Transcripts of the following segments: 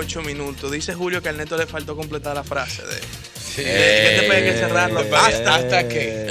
8 minutos. Dice Julio que al Neto le faltó completar la frase de... Sí. que después hay que cerrarlo. Hasta que.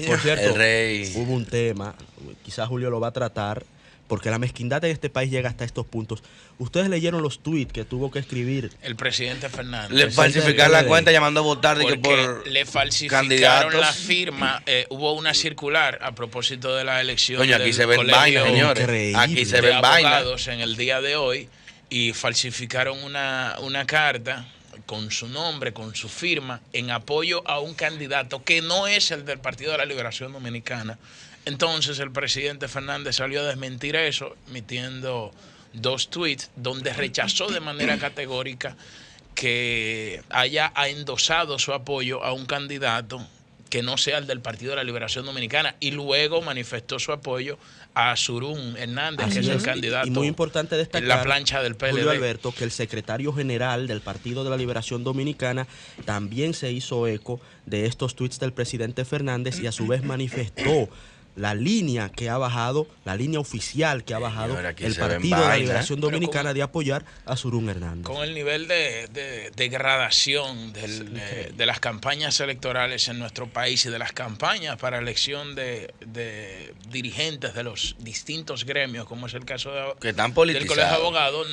Por cierto, El rey. hubo un tema, quizás Julio lo va a tratar, porque la mezquindad en este país llega hasta estos puntos. Ustedes leyeron los tweets que tuvo que escribir el presidente Fernández. Le falsificar la cuenta llamando a votar de que porque por le falsificaron candidatos. la firma. Hubo una circular a propósito de la elección Coño, aquí del se ven colegio vainas, señores. Increíble. Aquí se de ven vainas. abogados en el día de hoy y falsificaron una carta con su nombre, con su firma, en apoyo a un candidato que no es el del Partido de la Liberación Dominicana. Entonces el presidente Fernández salió a desmentir eso, emitiendo 2 tweets donde rechazó de manera categórica que haya endosado su apoyo a un candidato que no sea el del Partido de la Liberación Dominicana, y luego manifestó su apoyo a Surún Hernández, Así que es el es. candidato Y muy importante destacar, en la plancha del PLD. Julio Alberto, que el secretario general del Partido de la Liberación Dominicana también se hizo eco de estos tweets del presidente Fernández y a su vez manifestó la línea que ha bajado, la línea oficial que ha bajado Señor, aquí el se ven Partido de la vainas. Liberación Pero Dominicana de apoyar a Surún Hernández. Con el nivel de degradación de las campañas electorales en nuestro país y de las campañas para elección de dirigentes de los distintos gremios, como es el caso Que están del Colegio de politizados. Abogados,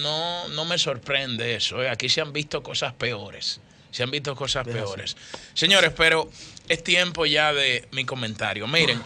no me sorprende eso. Aquí se han visto cosas peores. Se han visto cosas peores. Señores, pero es tiempo ya de mi comentario. Miren,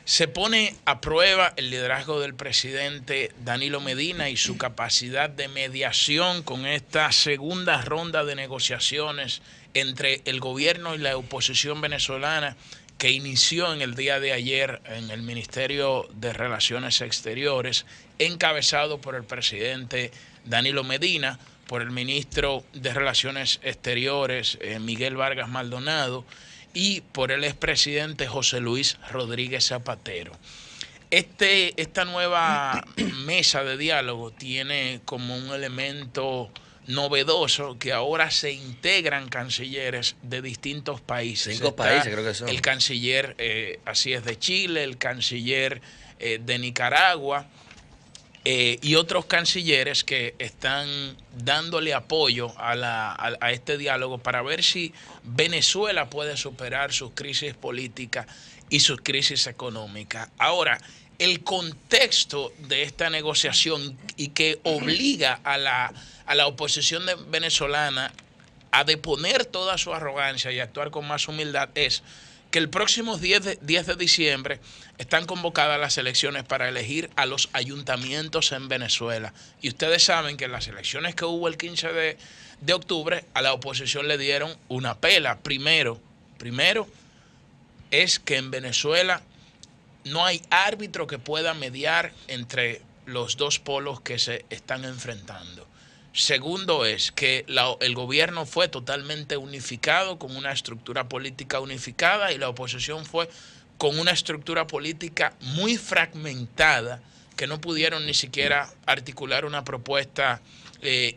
se pone a prueba el liderazgo del presidente Danilo Medina y su capacidad de mediación con esta segunda ronda de negociaciones entre el gobierno y la oposición venezolana que inició en el día de ayer en el Ministerio de Relaciones Exteriores, encabezado por el presidente Danilo Medina, por el ministro de Relaciones Exteriores Miguel Vargas Maldonado, y por el expresidente José Luis Rodríguez Zapatero. Esta nueva mesa de diálogo tiene como un elemento novedoso que ahora se integran cancilleres de distintos países. 5 países creo que son. El canciller, así es, de Chile, el canciller de Nicaragua, y otros cancilleres que están dándole apoyo a este diálogo para ver si Venezuela puede superar sus crisis políticas y sus crisis económicas. Ahora, el contexto de esta negociación y que obliga a la oposición venezolana a deponer toda su arrogancia y actuar con más humildad es que el próximo 10 de diciembre están convocadas las elecciones para elegir a los ayuntamientos en Venezuela. Y ustedes saben que en las elecciones que hubo el 15 de octubre, a la oposición le dieron una pela. Primero es que en Venezuela no hay árbitro que pueda mediar entre los dos polos que se están enfrentando. Segundo es que el gobierno fue totalmente unificado, con una estructura política unificada, y la oposición fue con una estructura política muy fragmentada, que no pudieron ni siquiera articular una propuesta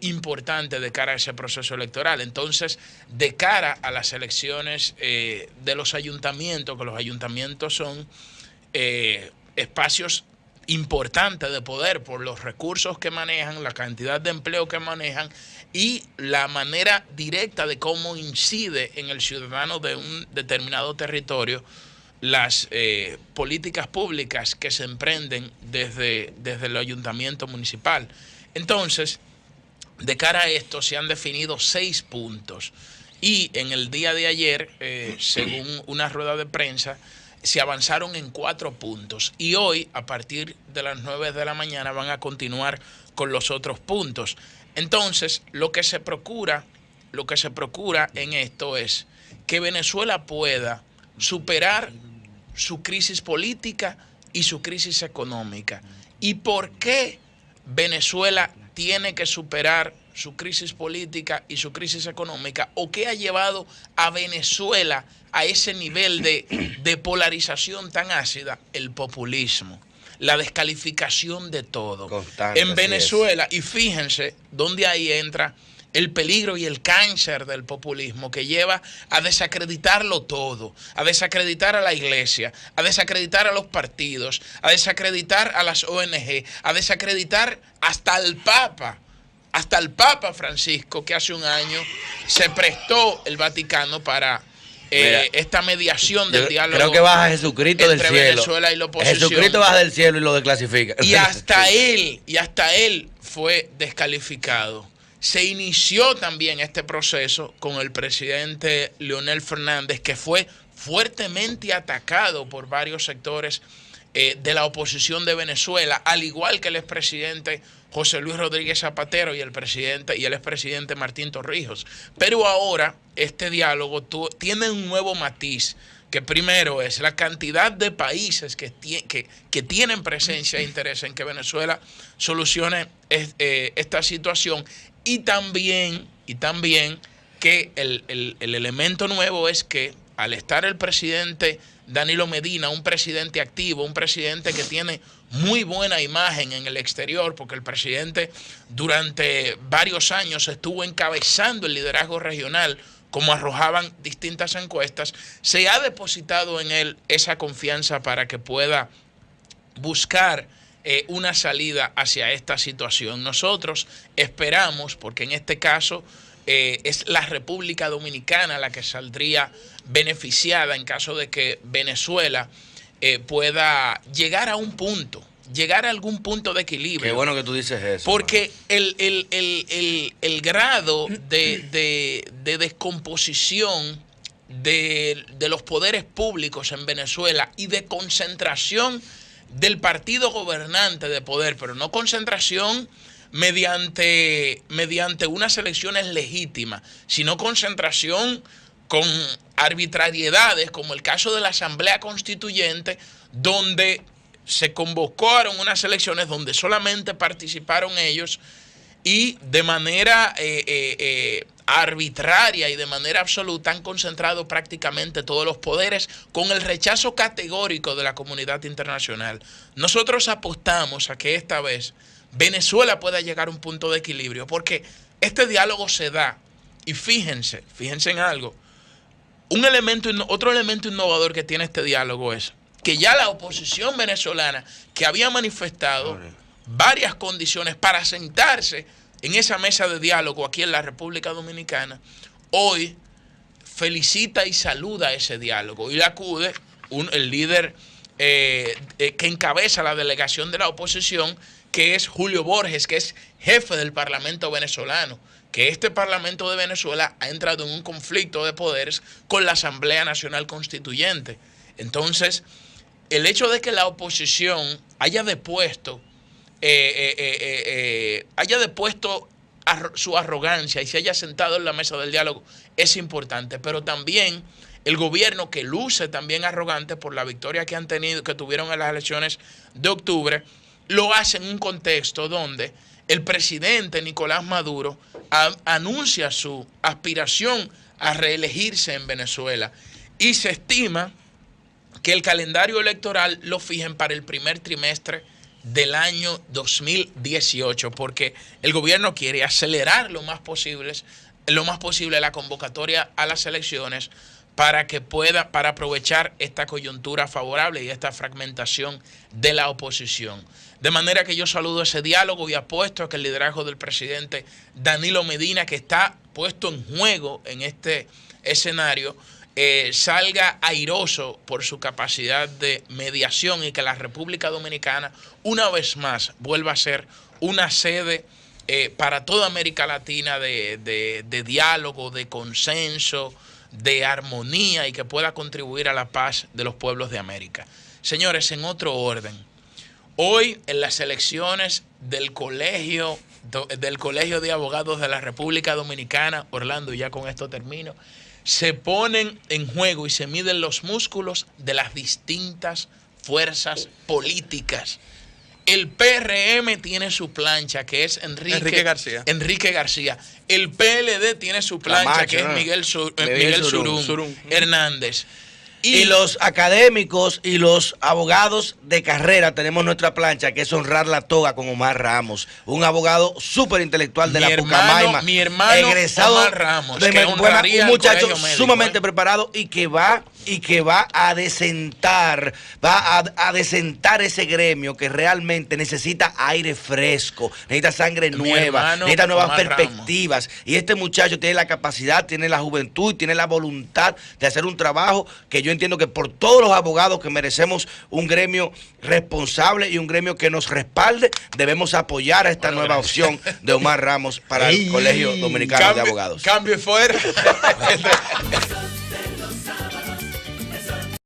importante de cara a ese proceso electoral. Entonces, de cara a las elecciones de los ayuntamientos, que los ayuntamientos son espacios importante de poder por los recursos que manejan, la cantidad de empleo que manejan y la manera directa de cómo incide en el ciudadano de un determinado territorio las políticas públicas que se emprenden desde el ayuntamiento municipal. Entonces, de cara a esto se han definido 6 puntos y en el día de ayer, según una rueda de prensa, se avanzaron en 4 puntos y hoy a partir de las 9 de la mañana van a continuar con los otros puntos. Entonces, lo que se procura en esto es que Venezuela pueda superar su crisis política y su crisis económica. ¿Y por qué Venezuela tiene que superar su crisis política y su crisis económica? ¿O qué ha llevado a Venezuela a ese nivel de polarización tan ácida? El populismo, la descalificación de todo. Constante, en Venezuela, y fíjense dónde ahí entra el peligro y el cáncer del populismo, que lleva a desacreditarlo todo, a desacreditar a la iglesia, a desacreditar a los partidos, a desacreditar a las ONG, a desacreditar hasta al Papa, hasta el Papa Francisco, que hace un año se prestó el Vaticano para esta mediación del diálogo. Creo que baja Jesucristo del cielo. Venezuela y la oposición. Jesucristo baja del cielo y lo desclasifica. Y hasta él fue descalificado. Se inició también este proceso con el presidente Leonel Fernández, que fue fuertemente atacado por varios sectores de la oposición de Venezuela, al igual que el expresidente José Luis Rodríguez Zapatero y el expresidente Martín Torrijos. Pero ahora este diálogo tiene un nuevo matiz, que primero es la cantidad de países que tienen presencia e interés en que Venezuela solucione esta situación, y también que el elemento nuevo es que al estar el presidente Danilo Medina, un presidente activo, un presidente que tiene muy buena imagen en el exterior, porque el presidente durante varios años estuvo encabezando el liderazgo regional, como arrojaban distintas encuestas, se ha depositado en él esa confianza para que pueda buscar una salida hacia esta situación. Nosotros esperamos, porque en este caso es la República Dominicana la que saldría beneficiada en caso de que Venezuela pueda llegar a algún punto de equilibrio. Qué bueno que tú dices eso. Porque el grado de descomposición de los poderes públicos en Venezuela y de concentración del partido gobernante de poder, pero no concentración mediante unas elecciones legítimas, sino concentración con arbitrariedades, como el caso de la Asamblea Constituyente, donde se convocaron unas elecciones donde solamente participaron ellos y de manera arbitraria y de manera absoluta han concentrado prácticamente todos los poderes, con el rechazo categórico de la comunidad internacional. Nosotros apostamos a que esta vez Venezuela pueda llegar a un punto de equilibrio, porque este diálogo se da, y fíjense en algo, otro elemento innovador que tiene este diálogo es que ya la oposición venezolana, que había manifestado varias condiciones para sentarse en esa mesa de diálogo aquí en la República Dominicana, hoy felicita y saluda ese diálogo, y acude el líder que encabeza la delegación de la oposición, que es Julio Borges, que es jefe del Parlamento venezolano, que este Parlamento de Venezuela ha entrado en un conflicto de poderes con la Asamblea Nacional Constituyente. Entonces, el hecho de que la oposición haya depuesto su arrogancia y se haya sentado en la mesa del diálogo es importante, pero también el gobierno, que luce también arrogante por la victoria que tuvieron en las elecciones de octubre, lo hace en un contexto donde el presidente Nicolás Maduro anuncia su aspiración a reelegirse en Venezuela, y se estima que el calendario electoral lo fijen para el primer trimestre del año 2018, porque el gobierno quiere acelerar lo más posible la convocatoria a las elecciones para aprovechar esta coyuntura favorable y esta fragmentación de la oposición. De manera que yo saludo ese diálogo y apuesto a que el liderazgo del presidente Danilo Medina, que está puesto en juego en este escenario, salga airoso por su capacidad de mediación, y que la República Dominicana una vez más vuelva a ser una sede para toda América Latina de diálogo, de consenso, de armonía, y que pueda contribuir a la paz de los pueblos de América. Señores, en otro orden, hoy en las elecciones del Colegio de Abogados de la República Dominicana, Orlando, y ya con esto termino, se ponen en juego y se miden los músculos de las distintas fuerzas políticas. El PRM tiene su plancha, que es Enrique García. El PLD tiene su plancha, que es Miguel Surún Hernández. Y los académicos y los abogados de carrera tenemos nuestra plancha, que es honrar la toga con Omar Ramos, un abogado súper intelectual de la Pucamaima. Mi hermano egresado Omar Ramos, un muchacho sumamente preparado y que va y que va a desentar ese gremio que realmente necesita aire fresco, necesita sangre nueva, necesita nuevas perspectivas. Y este muchacho tiene la capacidad, tiene la juventud, tiene la voluntad de hacer un trabajo que yo entiendo que por todos los abogados que merecemos un gremio responsable y un gremio que nos respalde, debemos apoyar a esta nueva opción de Omar Ramos para el Colegio Dominicano de Abogados. Cambio y fuera.